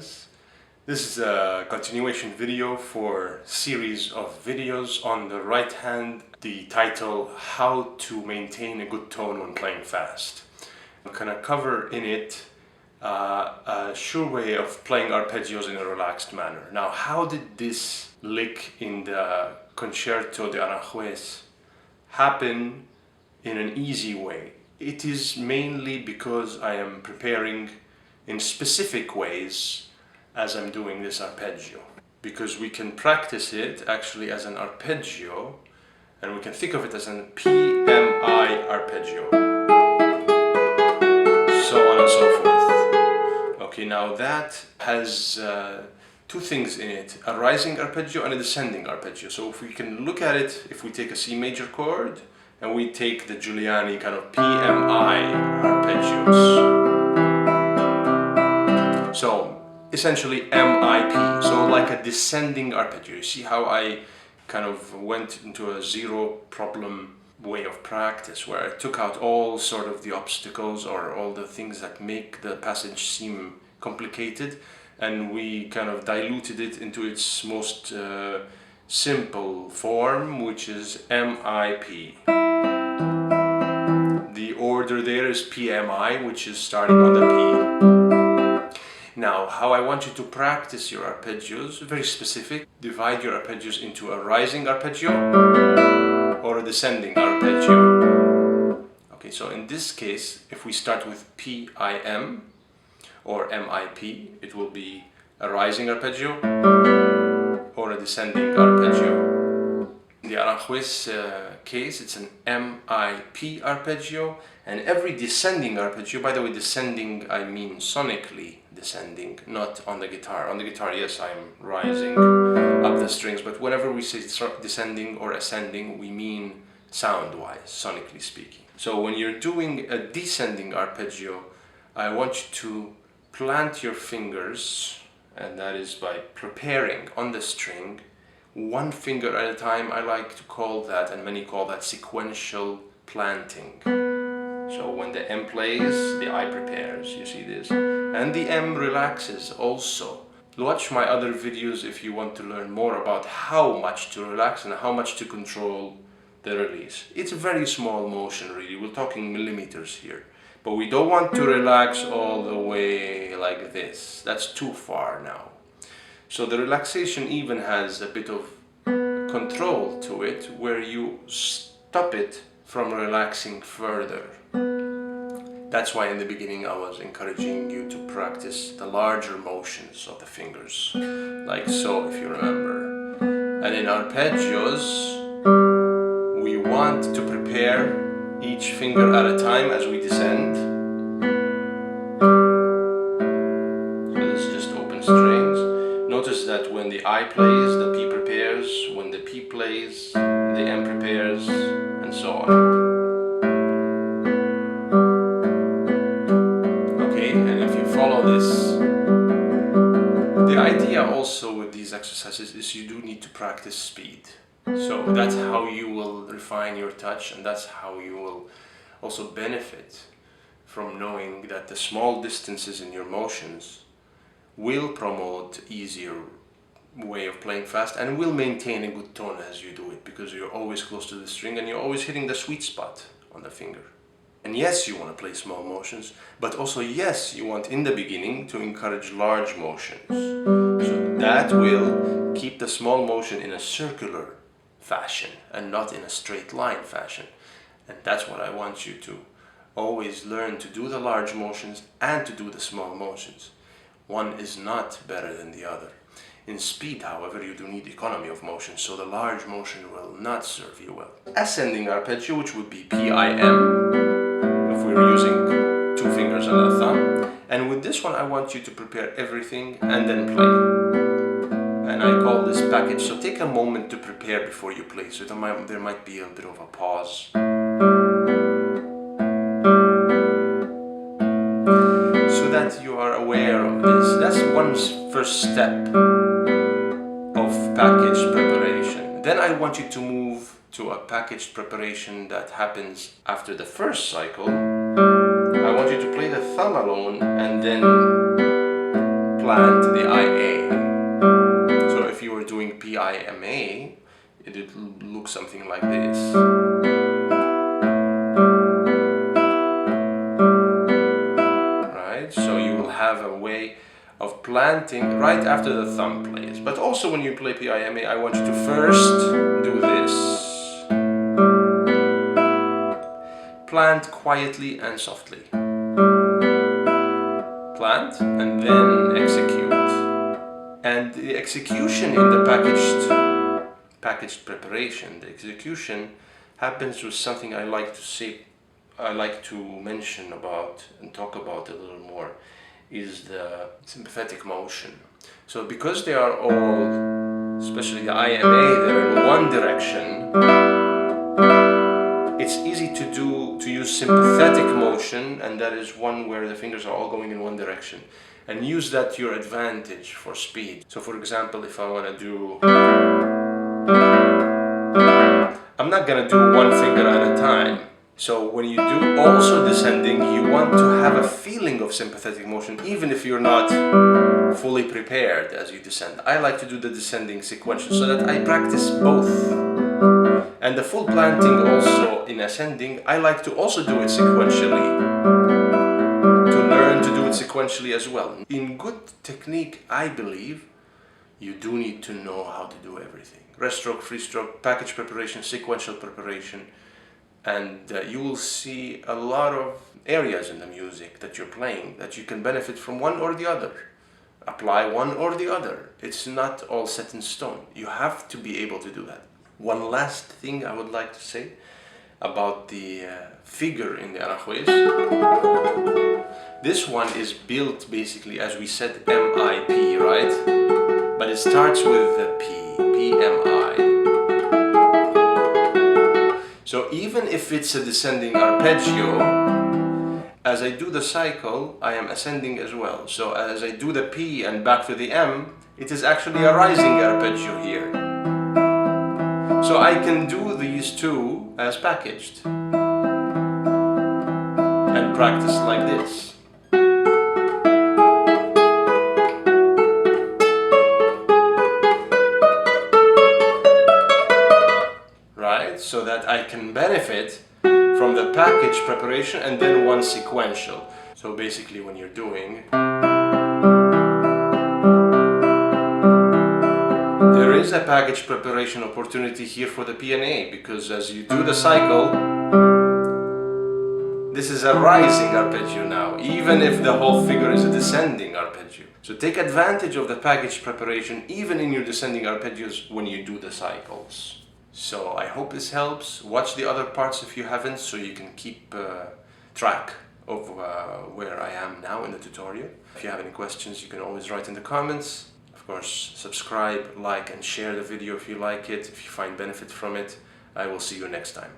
friends. This is a continuation video for a series of videos on the right hand. The title, How to Maintain a Good Tone When Playing Fast. I'm gonna cover in it a sure way of playing arpeggios in a relaxed manner. Now, how did this lick in the Concerto de Aranjuez happen in an easy way? It is mainly because I am preparing in specific ways as I'm doing this arpeggio, because we can practice it actually as an arpeggio, and we can think of it as an PMI arpeggio, so on and so forth. Okay, now that has two things in it, a rising arpeggio and a descending arpeggio. So if we can look at it, if we take a C major chord and we take the Giuliani kind of PMI arpeggios, so essentially MIP, so like a descending arpeggio. You see how I kind of went into a zero problem way of practice, where I took out all sort of the obstacles or all the things that make the passage seem complicated, and we kind of diluted it into its most simple form, which is MIP. The order there is PMI, which is starting on the P. Now, how I want you to practice your arpeggios, very specific. Divide your arpeggios into a rising arpeggio or a descending arpeggio. Okay, so in this case, if we start with PIM or MIP, it will be a rising arpeggio or a descending arpeggio. In the Aranjuez case, it's an MIP arpeggio, and every descending arpeggio, by the way, descending I mean sonically descending, not on the guitar. On the guitar, yes, I'm rising up the strings, but whenever we say descending or ascending, we mean sound-wise, sonically speaking. So when you're doing a descending arpeggio, I want you to plant your fingers, and that is by preparing on the string, one finger at a time. I like to call that, and many call that, sequential planting. So when the M plays, the I prepares, you see this? And the M relaxes also. Watch my other videos if you want to learn more about how much to relax and how much to control the release. It's a very small motion really, we're talking millimeters here. But we don't want to relax all the way like this. That's too far now. So the relaxation even has a bit of control to it, where you stop it from relaxing further. That's why in the beginning I was encouraging you to practice the larger motions of the fingers, like so, if you remember. And in arpeggios, we want to prepare each finger at a time as we descend. So this is just open strings. Notice that when the I plays, the P prepares, when the P plays, the M prepares, and so on. Follow this. The idea also with these exercises is you do need to practice speed. So that's how you will refine your touch, and that's how you will also benefit from knowing that the small distances in your motions will promote easier way of playing fast and will maintain a good tone as you do it, because you're always close to the string and you're always hitting the sweet spot on the finger. And yes, you want to play small motions, but also yes, you want in the beginning to encourage large motions. So that will keep the small motion in a circular fashion and not in a straight line fashion. And that's what I want you to always learn, to do the large motions and to do the small motions. One is not better than the other. In speed, however, you do need economy of motion, so the large motion will not serve you well. Ascending arpeggio, which would be PIM, if we're using two fingers and a thumb. And with this one, I want you to prepare everything and then play. And I call this package, so take a moment to prepare before you play, so there might be a bit of a pause. So that you are aware of this. That's one first step of package preparation. Then I want you to move to a packaged preparation that happens after the first cycle. I want you to play the thumb alone and then plant the IA. So if you were doing PIMA, it would look something like this. Right? So you will have a way of planting right after the thumb plays. But also when you play PIMA, I want you to first do this. Plant quietly and softly. Plant and then execute. And the execution in the packaged preparation, the execution happens with something I like to mention about and talk about a little more, is the sympathetic motion. So because they are all, especially the IMA, they're in one direction, it's easy to use sympathetic motion, and that is one where the fingers are all going in one direction, and use that to your advantage for speed. So for example, if I want to do, I'm not going to do one finger at a time. So when you do also descending, you want to have a feeling of sympathetic motion, even if you're not fully prepared as you descend. I like to do the descending sequential so that I practice both. And the full planting also in ascending, I like to also do it sequentially, to learn to do it sequentially as well. In good technique, I believe, you do need to know how to do everything. Rest stroke, free stroke, package preparation, sequential preparation, and you will see a lot of areas in the music that you're playing that you can benefit from one or the other. Apply one or the other. It's not all set in stone. You have to be able to do that. One last thing I would like to say about the figure in the Aranjuez. This one is built basically, as we said, MIP, right? But it starts with the PMI. So even if it's a descending arpeggio, as I do the cycle, I am ascending as well. So as I do the P and back to the M, it is actually a rising arpeggio here. So I can do these two as packaged and practice like this. Right? So that I can benefit from the package preparation and then one sequential. So basically when you're doing, there is a package preparation opportunity here for the P&A, because as you do the cycle, this is a rising arpeggio now, even if the whole figure is a descending arpeggio. So take advantage of the package preparation even in your descending arpeggios when you do the cycles. So I hope this helps. Watch the other parts if you haven't, so you can keep track of where I am now in the tutorial. If you have any questions, you can always write in the comments. Of course, subscribe, like and share the video if you like it, if you find benefit from it. I will see you next time.